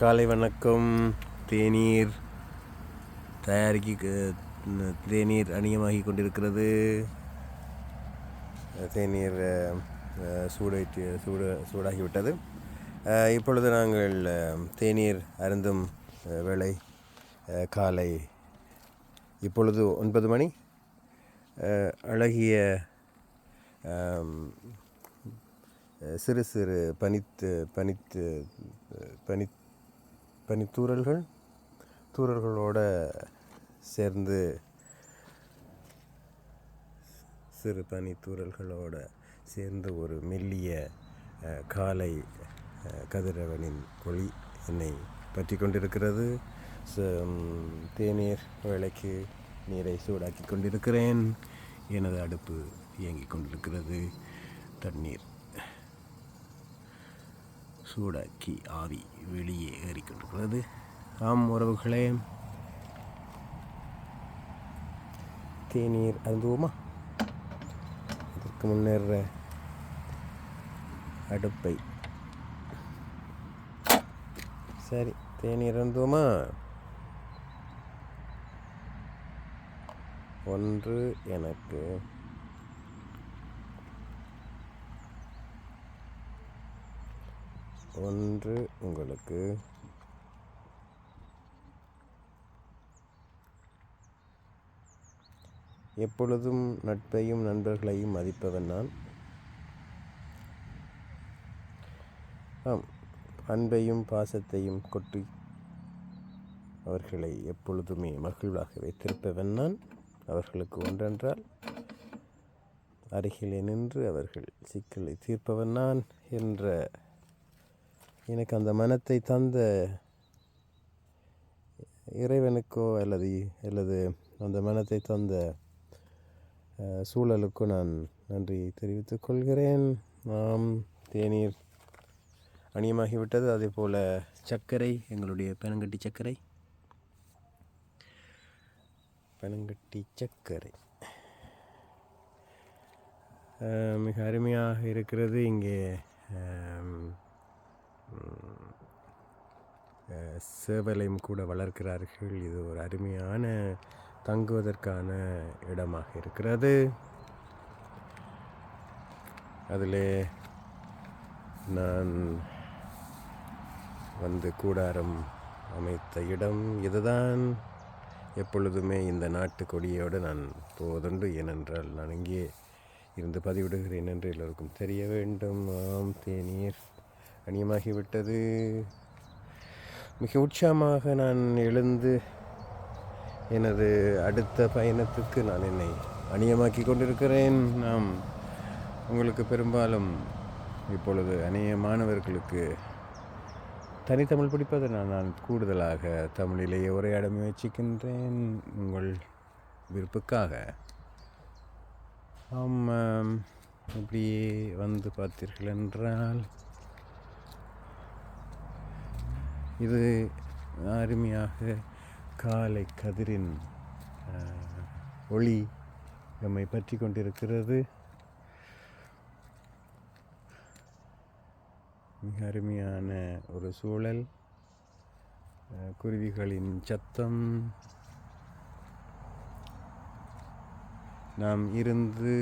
காலை வணக்கம். தேநீர் தேநீர் அணியமாகி கொண்டிருக்கிறது. தேநீர் சூடாகிவிட்டது. இப்பொழுது நாங்கள் தேநீர் அருந்தும் வேளை காலை இப்பொழுது 9 மணி. அழகிய சிறு சிறு தூறல்களோடு சேர்ந்து சிறு பனித்தூறல்களோடு சேர்ந்து ஒரு மெல்லிய காலை கதிரவனின் ஒளி என்னை பற்றி கொண்டிருக்கிறது. தேநீர் வேளைக்கு நீரை சூடாக்கி கொண்டிருக்கிறேன். எனது அடுப்பு இயங்கிக் கொண்டிருக்கிறது. தண்ணீர் சூடாக்கி ஆவி வெளியே ஏறிக்கொண்டிருக்கிறது. ஆம் உறவுகளே, தேநீர் அருந்துவோமா? அதற்கு முன்னேற அடுப்பை சரி தேநீர் அருந்துவோமா? ஒன்று எனக்கு, ஒன்று உங்களுக்கு. எப்பொழுதும் நட்பையும் நண்பர்களையும் மதிப்பவன் நான். அன்பையும் பாசத்தையும் கொட்டி அவர்களை எப்பொழுதுமே மகிழ்வாக வைத்திருப்பவன் நான். அவர்களுக்கு ஒன்றென்றால் அருகிலே நின்று அவர்கள் சிக்கலை தீர்ப்பவன் நான் என்ற எனக்கு அந்த மனத்தை தந்த இறைவனுக்கோ அல்லது அந்த மனத்தை தந்த சூழலுக்கோ நான் நன்றி தெரிவித்துக் கொள்கிறேன். தேநீர் அணியமாகிவிட்டது. அதே போல் சர்க்கரை, எங்களுடைய பனங்கட்டி சர்க்கரை மிக அருமையாக இருக்கிறது. இங்கே சேவலையும் கூட வளர்க்கிறார்கள். இது ஒரு அருமையான தங்குவதற்கான இடமாக இருக்கிறது. அதில் நான் வந்து கூடாரம் அமைத்த இடம் இதுதான். எப்பொழுதுமே இந்த நாட்டு கொடியோடு நான் போவதுண்டு. ஏனென்றால் நான் இங்கே இருந்து பதிவிடுகிறேன் என்று எல்லோருக்கும் தெரிய வேண்டும். தேநீர் அணியமாகிவிட்டது. மிக உற்சாகமாக நான் எழுந்து எனது அடுத்த பயணத்துக்கு நான் என்னை அணியமாக்கி கொண்டிருக்கிறேன். உங்களுக்கு பெரும்பாலும் இப்பொழுது அநேக மாணவர்களுக்கு தனித்தமிழ் படிப்பதை நான் கூடுதலாக தமிழிலேயே உரையாட முயற்சிக்கின்றேன் உங்கள் விருப்புக்காக. இப்படியே வந்து பார்த்தீர்கள் என்றால் இது அருமையாக காலை கதிரின் ஒளி நம்மை பற்றி கொண்டிருக்கிறது. மிக அருமையான ஒரு சூழல். குருவிகளின் சத்தம். நாம் இருந்து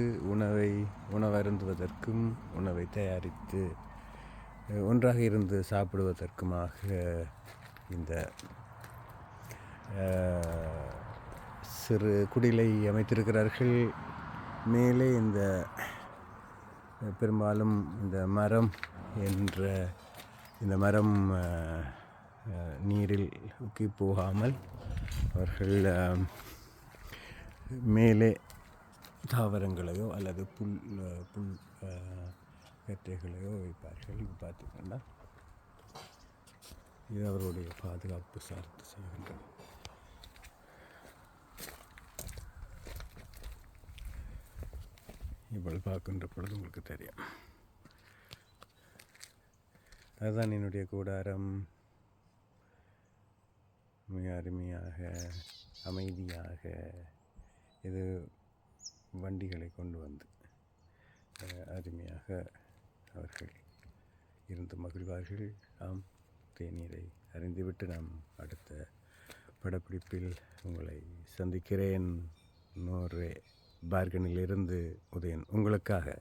உணவருந்துவதற்கும் உணவை தயாரித்து ஒன்றாக இருந்து சாப்பிடுவதற்குமாக இந்த சிறு குடிலை அமைத்திருக்கிறார்கள். மேலே இந்த பெரும்பாலும் இந்த மரம் நீரில் ஊக்கி போகாமல் அவர்கள் மேலே தாவரங்களையோ அல்லது புல் கற்றைகளையோ வைப்பார்கள். பார்த்துக்கண்டா, இது அவருடைய பாதுகாப்பு சார்ந்து செய்கின்றது. இவ்வளவு பார்க்கின்ற பொழுது உங்களுக்கு தெரியும். அதுதான் என்னுடைய கூடாரம். மிக அருமையாக அமைதியாக இது வண்டிகளை கொண்டு வந்து அருமையாக அவர்கள் இருந்து மகிழ்வார்கள். தேநீரை அறிந்துவிட்டு நாம் அடுத்த படப்பிடிப்பில் உங்களை சந்திக்கிறேன். நோர்வே பார்கனிலிருந்து உதயன் உங்களுக்காக.